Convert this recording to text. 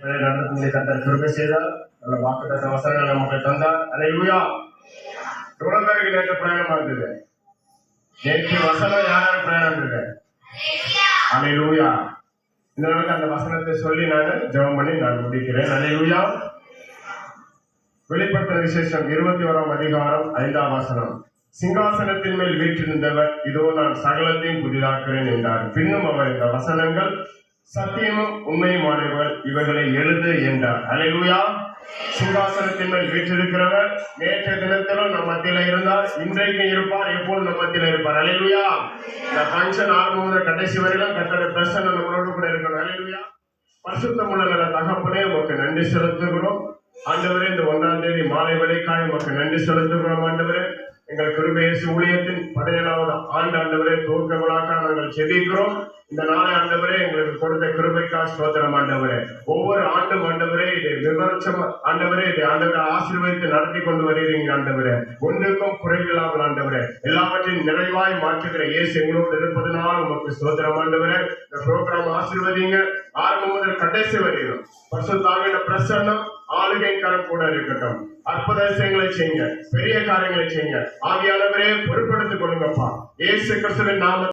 கர்த்தர் கிருபை செய்தார். நல்ல வாக்குத்தத்த வசனங்கள் நமக்கு தந்தார். அல்லேலூயா. எவ்வளவு பேருக்கு நேற்று பிரயாணமா இருந்தது? நேற்று வசனம் யாராவது பிரயாணம் இருக்கு? அல்லேலூயா. இந்த நாளுக்கு அந்த வசனத்தை சொல்லி நான் ஜெபம் பண்ணி நான் முடிக்கிறேன். அல்லேலூயா. வெளிப்படுத்தின விசேஷம் 21ஆம் அதிகாரம் 5ஆம் வசனம். சிங்காசனத்தின் மேல் வீற்றிருந்தவர் இதோ நான் சகலத்தையும் புதிதாக்குறேன் என்றார். பின்னும் அவர் இந்த வசனங்கள் சத்தியமும் உண்மையுமானவர், இவர்களை எழுது என்றார். அல்லேலூயா. சிங்காசனத்தின் மேல் வீற்றிருக்கிறவர் நேற்றைய தினத்திலும் நம் மத்தியில இருந்தார், இன்றைக்கு இருப்பார், எப்போது நம் மத்தியில இருப்பார். அல்லேலூயா. இந்த ஃபங்க்ஷன் ஆரம்பம் முதல் கடைசி வரையிலும் கர்த்தருடைய பிரசன்னம் நம்மளோடு கூட இருக்கணும். அல்லேலூயா. பரிசுத்தமுள்ள தகப்பனே உமக்கு நன்றி செலுத்துகிறோம் ஆண்டவரே. இந்த 1ஆம் தேதி மாலை வேளைக்காய் உமக்கு நன்றி செலுத்துகிறோம் ஆண்டவரே. எங்கள் கிருபையேசு ஊழியத்தின் 17வது ஆண்டு ஆண்டவரே துவக்க விழாக்காக நாங்கள் செபிக்கிறோம். இந்த நாளை ஆண்டவரே எங்களுக்கு கொடுத்த கிருபைக்காக ஸ்தோத்திரம் ஆண்டவரே. ஒவ்வொரு ஆண்டும் ஆண்டவரே இதை விமர்சம் ஆண்டவரே இதை ஆண்டவரை ஆசீர்வதித்து நடத்தி கொண்டு வருகிறீங்க ஆண்டவரே. ஒன்றுக்கும் குறைவில்லாமல் ஆண்டவரே எல்லாவற்றையும் நிறைவாய் மாற்றுகிற இயேசு எங்களோடு இருப்பதனால் உமக்கு ஸ்தோத்திரம் ஆண்டவரே. இந்த ப்ரோக்ராம் ஆசீர்வதிங்க ஆரம்பம் முதல் கடைசி வரையும். பரிசுத்தாவியோட பிரசன்னம் ஆளுகை கரம் கூட இருக்கட்டும். அற்புத விஷயங்களை செய்யுங்க, பெரிய காரியங்களை செய்யுங்க. ஆவியானவரே பொறுப்படுத்திக் கொள்ளுங்கப்பா. இயேசு கிறிஸ்துவின் நாமத்தில்